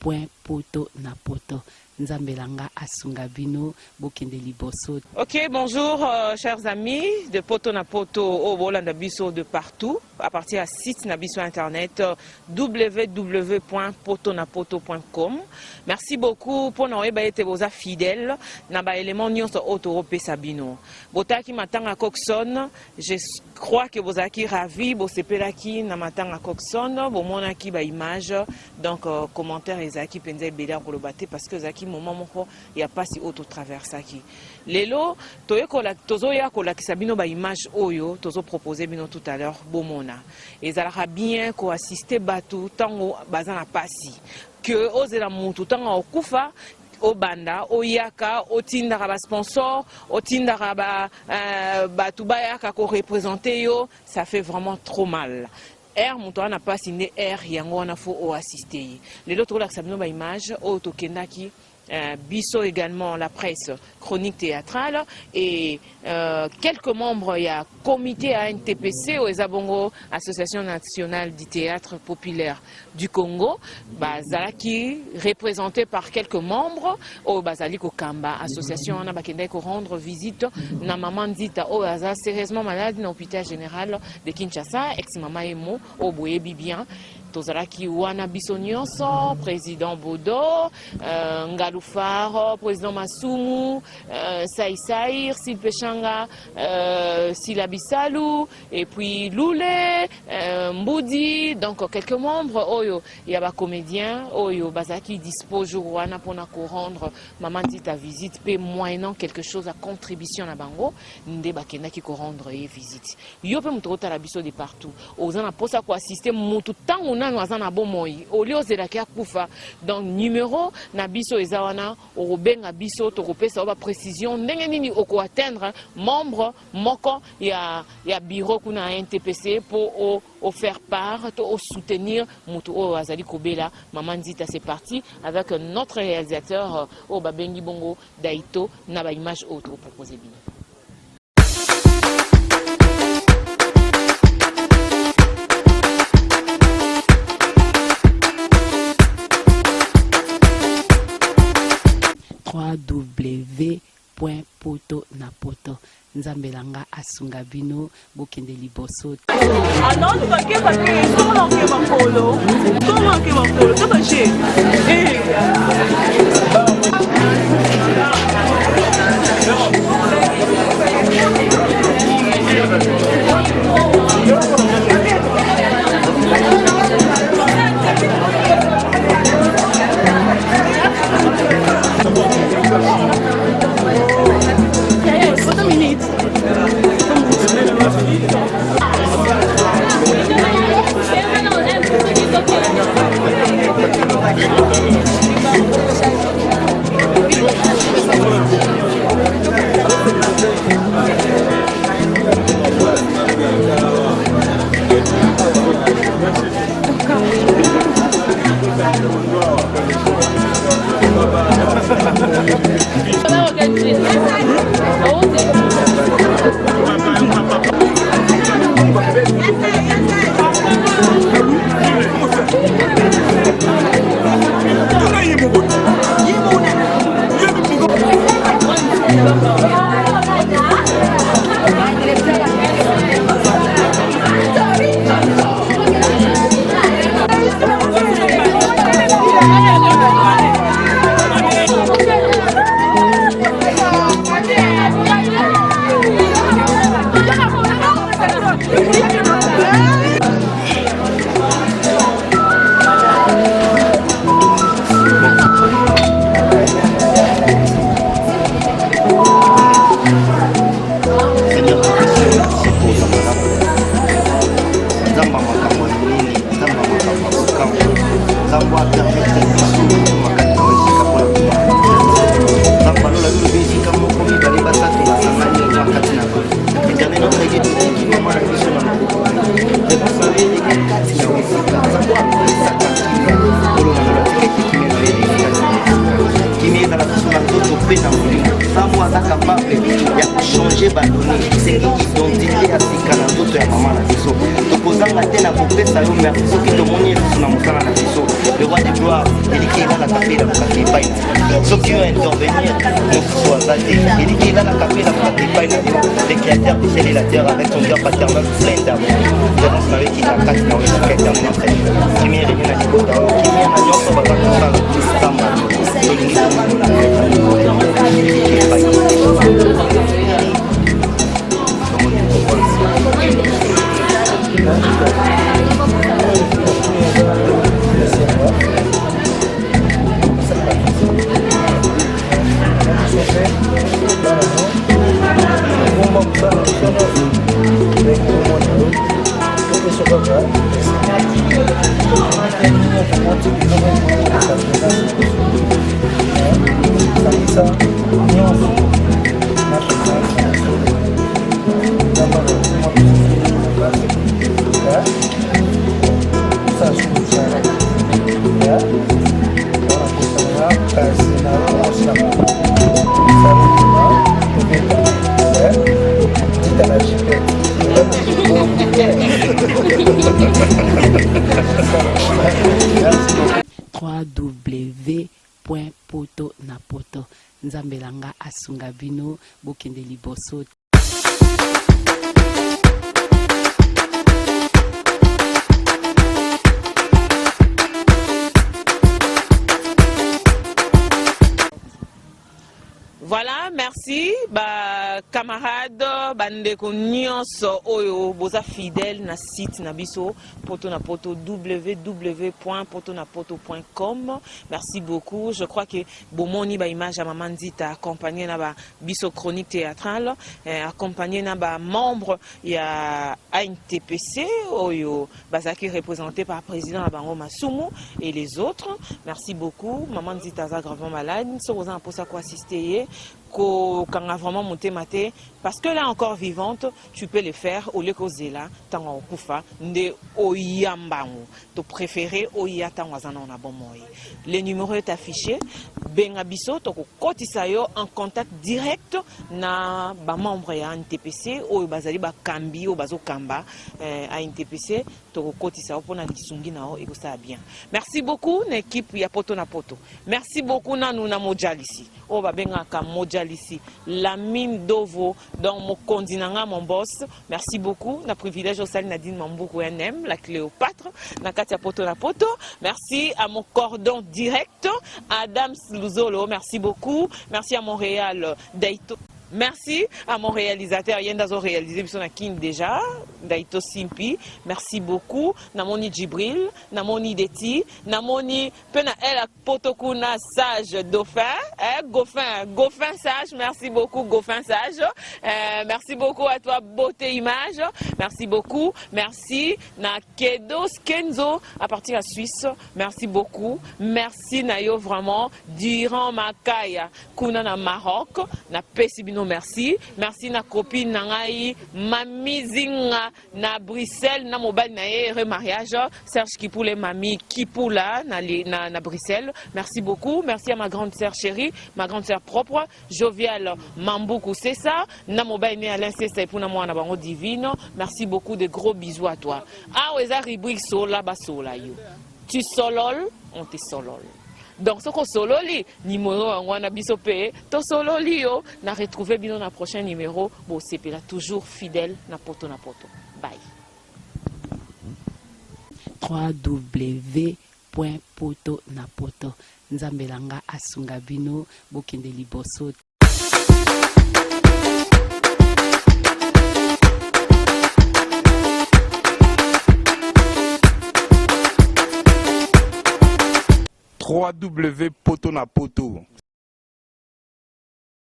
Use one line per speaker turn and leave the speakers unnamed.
poto na poto. Nzambelanga Asungabino, Bokende Liboso.
Ok, bonjour chers amis de Poto na Poto au Bolanda Bisso de partout, à partir à site Nabiso internet www.potonapoto.com. Merci beaucoup pour nous être vos fidèles. Naba élément nyonso autoropé Sabino. Botaki matanga Coxon, je crois que vous avez ravi, vous sepelaki na matanga Coxon, vous monaki ba image, donc commentaire ezaki penza bela pour le battre parce que zaki moment moko ya pas si auto traverse qui lelo tozo ya kola kisabino ba image oyo tozo proposer bino tout à l'heure bomona ezalaka bien ko assister batu tango bazana pasi que ozela mutu tango okufa obanda oyaka otindaka ba sponsor otindaka ba batu bayaka ko représenter yo, ça fait vraiment trop mal. R muto na pas signé R yango na fo o assister les autres la sabino ba image o tokendaki Bisso également la presse chronique théâtrale et quelques membres il y a comité ANTPC aux Ezabongo Association nationale du théâtre populaire du Congo bazalaki représenté par quelques membres au Bazaliko Kamba association on a bakende ko rendre visite na maman Dita au Baza sérieusement malade dans l'hôpital général de Kinshasa ex mama Emo au Boyebi bien tozalaki wana biso nyonso président Bodo Ngalufaro président Masumu Saïsaïr Silpechanga Silabisalu et puis Loulé Mboudi, donc quelques membres oyo ya ba comédien oyo bazaki dispose wana pona ko rendre maman dit ta visite pe moyennant quelque chose à contribution na bango nde bakenda ki ko rendre visite yo pe mutota la biso de partout ozana posa ko assister mutu tangu nanu azana bomoi oliozela kia kufa donc numéro na biso ezawana obenga biso to kopesa ba précision ndenge nini oko atteindre membre moko ya bureau kuna NTPC pour faire part to soutenir mutu o azali kobela maman Nzita. C'est parti avec notre réalisateur o babengi bongo Daito na ba image auto proposer bien.
www.potonapoto. Nzambelanga Asungabino, Bokende Liboso.
Alors, tu vas comment
aza capable ya kochanger badonné esengi identité ya sika na nzoto ya mama na biso tokozanga te na kopesa yo merci soki tomoni lisusu na mosala na biso le roi de gloire eliki elalaka mpe elakokaka epai soki yo intervenir mosusu aza te eliki elalaka mpe elakokaka epai na yo le créateur du ciel et la terre avec son cœur paternel plein d'amour violence na yo ekita kati na yo esika eternel kimia elenge na libota oyo kimia na nyonso baza kosala kamba tolingi tomona epai
www.poto nzambelanga asunga bino bokende liboso.
Voilà, merci, camarades, bandeko nyonso oyo boza fidèle na site na biso poto na poto www.potonapoto.com. Merci beaucoup. Je crois que bomoni ba image à Maman Nzita accompagné na ba biso chronique théâtrale, accompagné na ba membre ya ANTPC oyo bazaki représenté par président Abango Masumu et les autres. Merci beaucoup. Maman Nzita za gravement malade, so boza posa ko assister quand vraiment monté maté parce que là encore vivante tu peux le faire au lieu que zela tango kufa nde oyambango to préféré oyata wazana na bomoy. Le numéro est affiché benga biso to ko kotisa yo en contact direct na ba membre ya NTPC o bazali ba kambi o bazo kamba à NTPC to ko kotisa po na lisungi na o eko ça bien. Merci beaucoup na équipe ya poto na poto. Merci beaucoup na nous na mojalisi o ba benga ka mojalisi la mine d'Ovo dans mon continent mon boss. Merci beaucoup na privilège au salle Nadine Mambourou NM la Cléopâtre na Katia poto na poto. Merci à mon cordon direct Adam Luzolo, merci beaucoup. Merci à Montréal Daito. Merci à mon réalisateur Yendazo réalisé son akin déjà Daito Simpi. Merci beaucoup. Namoni Djibril, Namoni Deti, Namoni Pena El Potokuna Sage Dauphin, Goffin Sage. Merci beaucoup Goffin Sage. Merci beaucoup à toi Beauté Image. Merci beaucoup. Merci na Kedos Kenzo à partir de Suisse. Merci beaucoup. Merci Nayo vraiment durant Makaya Kuna na Maroc na Pesibino. Merci. Merci na copine nangai Mami Zinga na Bruxelles na mobile na remariage Serge Kipoule Mami Kipoula na Bruxelles. Merci beaucoup. Merci à ma grande sœur chérie, ma grande sœur propre, Jovial Mambuku c'est ça. Na mobile né Alain c'est pour na moi na bango divine. Merci beaucoup, de gros bisous à toi. Ah ouais, ça rubrique sola basola yo. Tu solol, on te solol. Donc, ce qu'on sololi, numéro on a bisopé, to sololi yo, na retrouver bien dans prochain numéro, bon c'est là toujours fidèle na poto na poto. Bye.
www.potonapoto nzambelanga asunga bino bokende liboso.
www.potonapoto